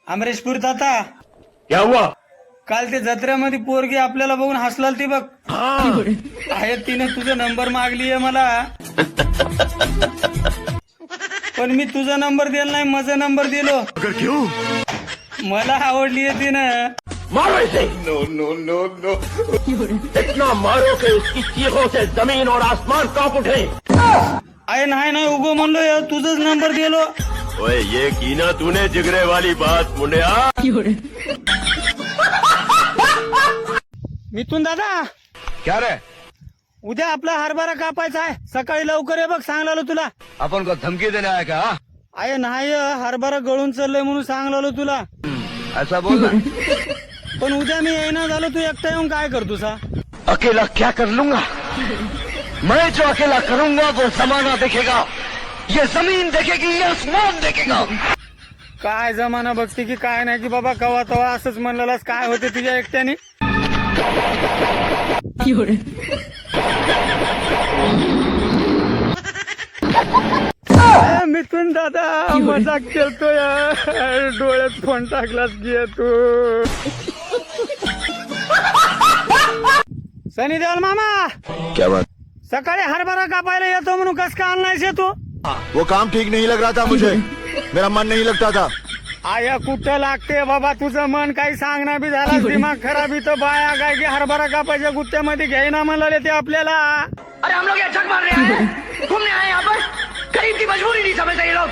अमरेशपूर ताता क्या हुआ? काल ते जत्रेमध्ये पोरगी आपल्याला बघून हसलाल ती बघ. आहे तिने तुझा नंबर मागली आहे मला, पण मी तुझा नंबर दिला नाही, माझा नंबर दिलो. क्यों? मला आवडली आहे तिनं. मारो इसे. No no no no. इतना मारो कि इसकी चीखों से जमीन और आसमान कांप उठे. आहे नाही उगो म्हणलो यार, तुझाच नंबर दिलो. ओए ये की ना तूने जिगरे वाली बात मुंडिया. मिथून दादा, क्या रे? उद्या आपला हरभरा कापायचा आहे, सकाळी लवकर ये बघ, सांगलालो तुला. अपन को धमकी देने आया क्या? आहे नाही, हरभरा गळून चाललंय म्हणून सांगलालो तुला. ऐसा बोल ना. पण उद्या मी येईना झालो, तू एकटा येऊन काय करतो सा? अकेला क्या कर लूंगा? मैं जो अकेला करूंगा वो जमाना देखेगा, ये जमीन देखेगी, ये आसमान देखेगा. काय जमाना बघते की काय नाही की बाबा, कवा तवा असंच म्हणलेलास, काय होते तुझ्या एकट्याने? मिथून दादा मजाक केलतो यार, डोळ्यात फोन टाकलास की तू. सनी देवल मामा, क्या बात? सकाळी हरभरा कापायला येतो म्हणून कस का आणलायस तू? वो काम ठीक नहीं लग रहा था मुझे, मेरा मन नहीं लगता था. आया कुठं लागते बाबा तुझं मन, काही सांगणार बी झाला, दिमाग खराब इथं बाया काय की हरभरा कापायच्या गुत्त्यामध्ये घ्यायना म्हणाले ते आपल्याला. अरे हम लोग ये झक मार रहे हैं, घूमने आए यहाँ पर. गरीब की मजबूरी नहीं समझते ये लोग.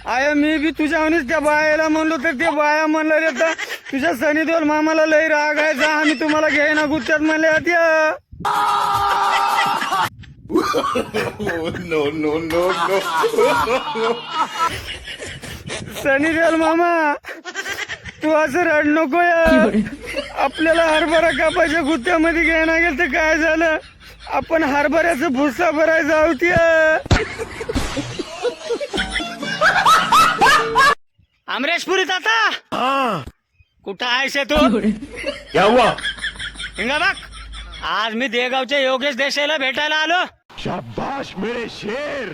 आया मी बी तुझ्यावरच त्या बायाला म्हणलो, तर ते बाया म्हणलं रे तर तुझ्या सनी देवल मामाला लई रागायचा, आम्ही तुम्हाला घ्यायना गुत्त्यात म्हणले होते. No no no no. Sunny Deol मामा, तू असं रड नको यार. आपल्याला हरभरा कापायच्या गुत्त्यामध्ये घ्यायला गेल तर काय झालं, आपण हरभऱ्याचं भुस्सा भरायचा होती. अमरेशपुरी ताता, हाँ, कुठं आहेस तू? क्या हुआ? हिंगा बघ, आज मी देगावच्या योगेश देसाईला भेटायला आलो. शाबाश मेरे शेर.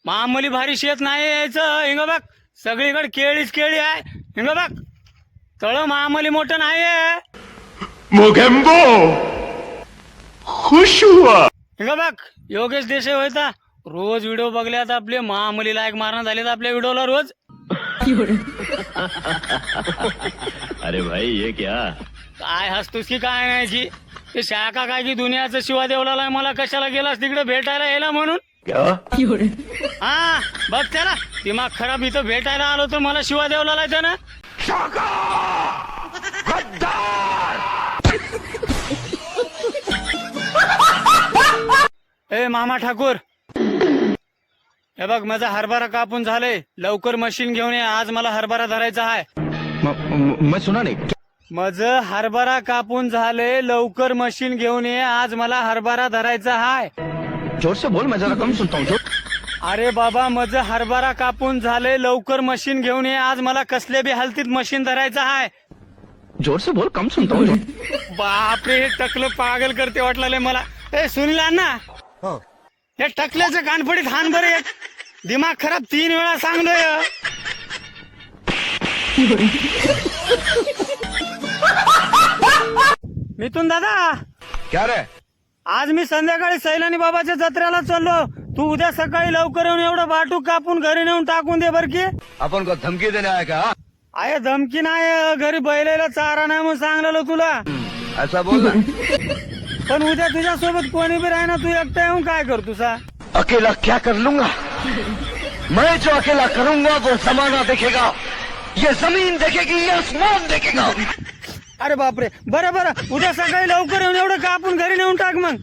मामुली भारी शेत नाही यायचं. हिंगा बघ, सगळीकडे केळीच केळी आहे. हिंगा बघ, तळ मामुली मोठं नाहीये. मोगेम्बो खुश हुआ. हिंगा बघ, योगेश देसाई होता, रोज व्हिडिओ बघल्यात आपले, मामुली लायक मारणं झालेत आपल्या व्हिडिओला रोज. अरे भाई ये क्या? काय हसतोस की काय नाही की, ते शाखा काय की दुनियाचं शिवा देवला मला कशाला गेलास तिकडे भेटायला यायला म्हणून. क्या? हा बघ त्याला, दिमाग खराब, इथं भेटायला आलो तर मला शिवा देवला त्यानं. ए मामा ठाकूर, हे बघ माझा हरभरा कापून झालंय, लवकर मशीन घेऊन ये, आज मला हरभरा धरायचा आहे. मैं सुना नहीं. माझं हरभरा कापून झालंय, लवकर मशीन घेऊन ये, आज मला हरभरा धरायचा आहे. जोर से बोल, मैं जरा कम सुनता हूँ. अरे बाबा, माझं हरभरा कापून झालंय, लवकर मशीन घेऊन ये, आज मला कसल्या बी हालतीत मशीन धरायचा आहे. जोर से बोल, कम सुनता हूँ. बापरे, हे टकलं पागल करते वाटलं मला. ए सुनील अण्णा, हे टकल्याचं कानफडीत हान बरे एक, दिमाग खराब 3 वेळा सांगलोय. मिथून दादा, क्या रे? आज मी संध्याकाळी सैलानी बाबाच्या जत्रेला चाललो, तू उद्या सकाळी लवकर येऊन एवढं बाटू कापून घरी नेऊन टाकून दे बर की. अपन को धमकी देने आया क्या? आहे धमकी नाही, घरी बैलाला चारा नाही म्हणून सांगलेलो तुला. ऐसा बोल ना. पण उद्या तुझ्या सोबत कोणी बी राही ना, तू एकटा येऊन काय करतो सा? अकेला क्या कर लूंगा? मैं जो अकेला करूंगा वो जमाना देखेगा, ये जमीन देखेगी, ये आसमान देखेगा. अरे बापरे, बरं उद्या सकाळी लवकर येऊन एवढं कापून घरी नेऊन टाक मग.